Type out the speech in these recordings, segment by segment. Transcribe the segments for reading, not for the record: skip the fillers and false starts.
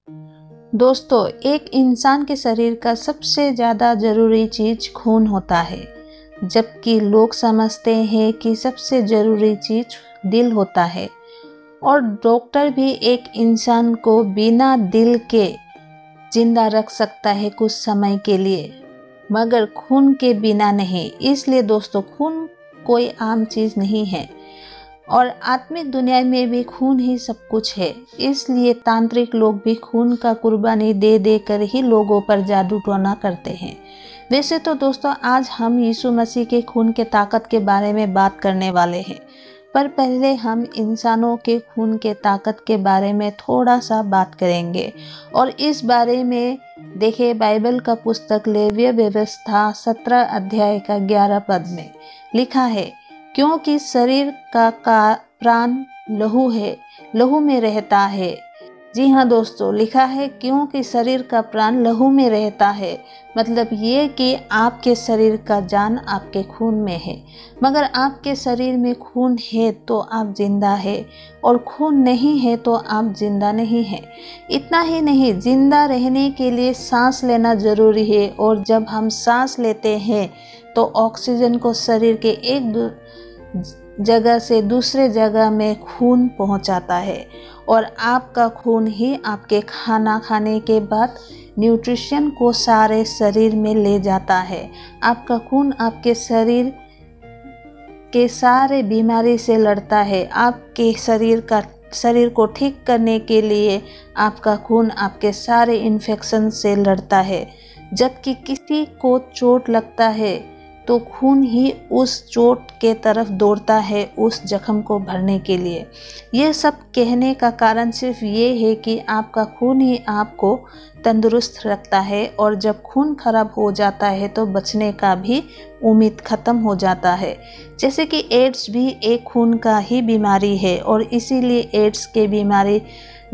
दोस्तों, एक इंसान के शरीर का सबसे ज़्यादा ज़रूरी चीज़ खून होता है, जबकि लोग समझते हैं कि सबसे ज़रूरी चीज़ दिल होता है। और डॉक्टर भी एक इंसान को बिना दिल के जिंदा रख सकता है कुछ समय के लिए, मगर खून के बिना नहीं। इसलिए दोस्तों, खून कोई आम चीज़ नहीं है और आत्मिक दुनिया में भी खून ही सब कुछ है। इसलिए तांत्रिक लोग भी खून का कुर्बानी दे दे कर ही लोगों पर जादू टोना करते हैं। वैसे तो दोस्तों, आज हम यीशु मसीह के खून के ताकत के बारे में बात करने वाले हैं, पर पहले हम इंसानों के खून के ताकत के बारे में थोड़ा सा बात करेंगे। और इस बारे में देखें बाइबल का पुस्तक लेवीय व्यवस्था 17 अध्याय का 11 पद में लिखा है, क्योंकि शरीर का प्राण लहू है, लहू में रहता है। जी हाँ दोस्तों, लिखा है क्योंकि शरीर का प्राण लहू में रहता है। मतलब ये कि आपके शरीर का जान आपके खून में है। मगर आपके शरीर में खून है तो आप जिंदा है, और खून नहीं है तो आप जिंदा नहीं है। इतना ही नहीं, जिंदा रहने के लिए सांस लेना जरूरी है, और जब हम सांस लेते हैं तो ऑक्सीजन को शरीर के एक जगह से दूसरे जगह में खून पहुंचाता है, और आपका खून ही आपके खाना खाने के बाद न्यूट्रिशन को सारे शरीर में ले जाता है। आपका खून आपके शरीर के सारे बीमारी से लड़ता है। आपके शरीर को ठीक करने के लिए आपका खून आपके सारे इन्फेक्शन से लड़ता है। जबकि किसी को चोट लगता है तो खून ही उस चोट के तरफ दौड़ता है उस जख्म को भरने के लिए। यह सब कहने का कारण सिर्फ ये है कि आपका खून ही आपको तंदुरुस्त रखता है, और जब खून खराब हो जाता है तो बचने का भी उम्मीद खत्म हो जाता है। जैसे कि एड्स भी एक खून का ही बीमारी है, और इसीलिए एड्स के बीमारी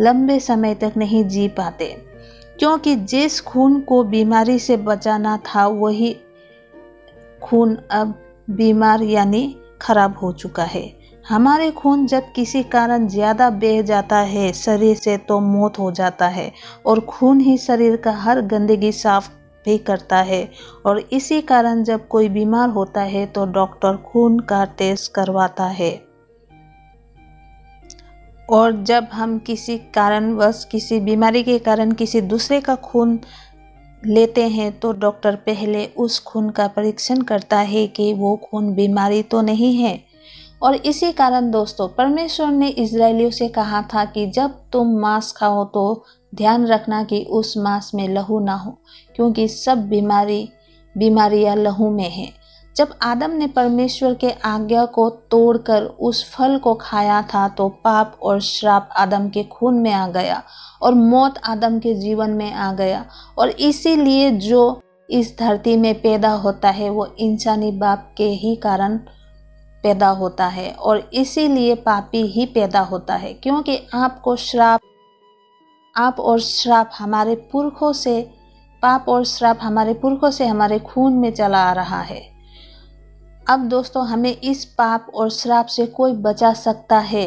लंबे समय तक नहीं जी पाते, क्योंकि जिस खून को बीमारी से बचाना था वही खून अब बीमार यानी खराब हो चुका है। हमारे खून जब किसी कारण ज़्यादा बह जाता है शरीर से तो मौत हो जाता है, और खून ही शरीर का हर गंदगी साफ भी करता है। और इसी कारण जब कोई बीमार होता है तो डॉक्टर खून का टेस्ट करवाता है, और जब हम किसी कारणवश किसी बीमारी के कारण किसी दूसरे का खून लेते हैं तो डॉक्टर पहले उस खून का परीक्षण करता है कि वो खून बीमारी तो नहीं है। और इसी कारण दोस्तों, परमेश्वर ने इजरायलियों से कहा था कि जब तुम मांस खाओ तो ध्यान रखना कि उस मांस में लहू ना हो, क्योंकि सब बीमारियां लहू में है। जब आदम ने परमेश्वर के आज्ञा को तोड़कर उस फल को खाया था तो पाप और श्राप आदम के खून में आ गया, और मौत आदम के जीवन में आ गया। और इसीलिए जो इस धरती में पैदा होता है वो इंसानी पाप के ही कारण पैदा होता है, और इसीलिए पापी ही पैदा होता है, क्योंकि पाप और श्राप हमारे पुरखों से हमारे खून में चला आ रहा है। अब दोस्तों, हमें इस पाप और श्राप से कोई बचा सकता है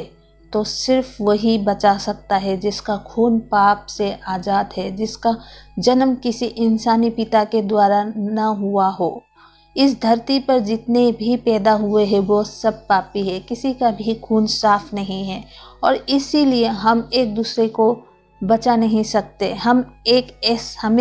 तो सिर्फ वही बचा सकता है जिसका खून पाप से आज़ाद है, जिसका जन्म किसी इंसानी पिता के द्वारा न हुआ हो। इस धरती पर जितने भी पैदा हुए हैं वो सब पापी है, किसी का भी खून साफ नहीं है, और इसीलिए हम एक दूसरे को बचा नहीं सकते। हमें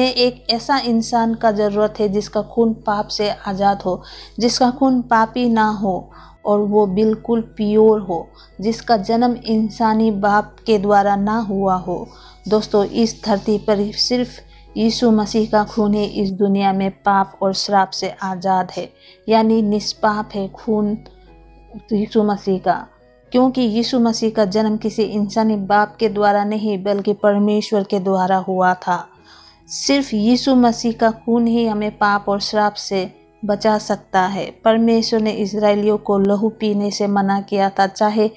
एक ऐसा इंसान का ज़रूरत है जिसका खून पाप से आज़ाद हो, जिसका खून पापी ना हो और वो बिल्कुल प्योर हो, जिसका जन्म इंसानी बाप के द्वारा ना हुआ हो। दोस्तों, इस धरती पर सिर्फ यीशु मसीह का खून ही इस दुनिया में पाप और श्राप से आज़ाद है, यानी निष्पाप है खून यीशु मसीह का, क्योंकि यीशु मसीह का जन्म किसी इंसानी बाप के द्वारा नहीं बल्कि परमेश्वर के द्वारा हुआ था। सिर्फ यीशु मसीह का खून ही हमें पाप और श्राप से बचा सकता है। परमेश्वर ने इजरायलियों को लहू पीने से मना किया था, चाहे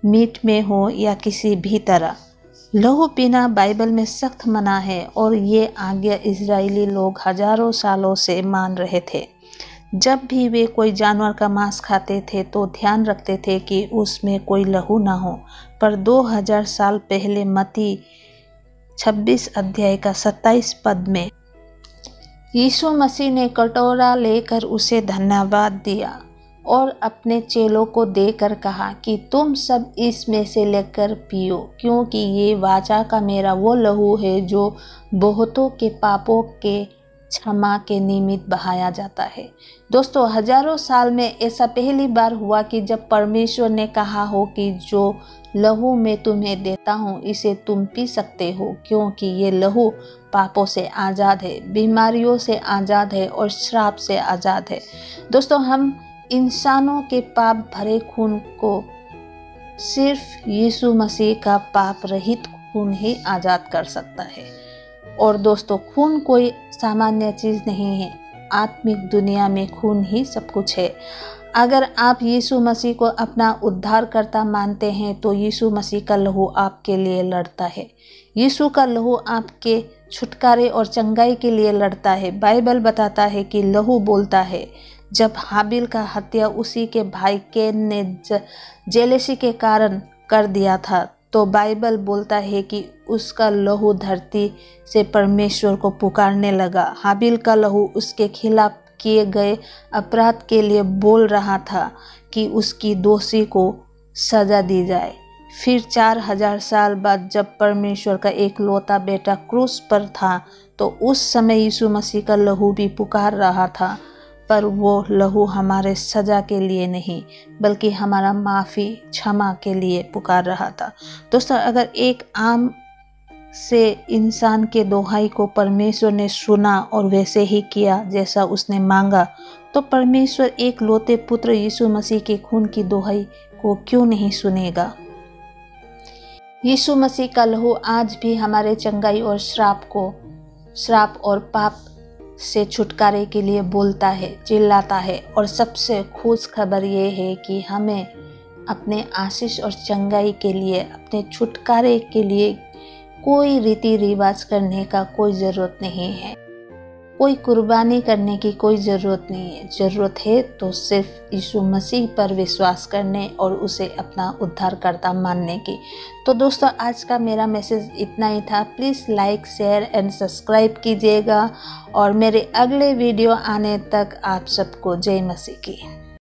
मीट में हो या किसी भी तरह। लहू पीना बाइबल में सख्त मना है, और ये आज्ञा इजरायली लोग हजारों सालों से मान रहे थे। जब भी वे कोई जानवर का मांस खाते थे तो ध्यान रखते थे कि उसमें कोई लहू ना हो। पर 2000 साल पहले मत्ती 26 अध्याय का 27 पद में यीशु मसीह ने कटोरा लेकर उसे धन्यवाद दिया और अपने चेलों को देकर कहा कि तुम सब इसमें से लेकर पियो, क्योंकि ये वाचा का मेरा वो लहू है जो बहुतों के पापों के क्षमा के निमित्त बहाया जाता है। दोस्तों, हजारों साल में ऐसा पहली बार हुआ कि जब परमेश्वर ने कहा हो कि जो लहू मैं तुम्हें देता हूँ इसे तुम पी सकते हो, क्योंकि ये लहू पापों से आज़ाद है, बीमारियों से आज़ाद है और श्राप से आज़ाद है। दोस्तों, हम इंसानों के पाप भरे खून को सिर्फ यीशु मसीह का पाप रहित खून ही आज़ाद कर सकता है। और दोस्तों, खून कोई सामान्य चीज़ नहीं है, आत्मिक दुनिया में खून ही सब कुछ है। अगर आप यीशु मसीह को अपना उद्धारकर्ता मानते हैं तो यीशु मसीह का लहू आपके लिए लड़ता है। यीशु का लहू आपके छुटकारे और चंगाई के लिए लड़ता है। बाइबल बताता है कि लहू बोलता है। जब हाबिल का हत्या उसी के भाई कैन ने जेलसी के कारण कर दिया था, तो बाइबल बोलता है कि उसका लहू धरती से परमेश्वर को पुकारने लगा। हाबिल का लहू उसके खिलाफ किए गए अपराध के लिए बोल रहा था कि उसकी दोषी को सजा दी जाए। फिर 4000 साल बाद जब परमेश्वर का एकलौता बेटा क्रूस पर था, तो उस समय यीशु मसीह का लहू भी पुकार रहा था, पर वो लहू हमारे सजा के लिए नहीं बल्कि हमारा माफ़ी क्षमा के लिए पुकार रहा था। दोस्तों, अगर एक आम से इंसान के दोहाई को परमेश्वर ने सुना और वैसे ही किया जैसा उसने मांगा, तो परमेश्वर एक लौते पुत्र यीशु मसीह के खून की दोहाई को क्यों नहीं सुनेगा। यीशु मसीह का लहू आज भी हमारे चंगाई और श्राप और पाप से छुटकारे के लिए बोलता है, चिल्लाता है। और सबसे खुश खबर ये है कि हमें अपने आशीष और चंगाई के लिए, अपने छुटकारे के लिए कोई रीति रिवाज करने का कोई ज़रूरत नहीं है, कोई कुर्बानी करने की कोई ज़रूरत नहीं है। ज़रूरत है तो सिर्फ यीशु मसीह पर विश्वास करने और उसे अपना उद्धारकर्ता मानने की। तो दोस्तों, आज का मेरा मैसेज इतना ही था। Please like, share and subscribe कीजिएगा और मेरे अगले वीडियो आने तक आप सबको जय मसीह की।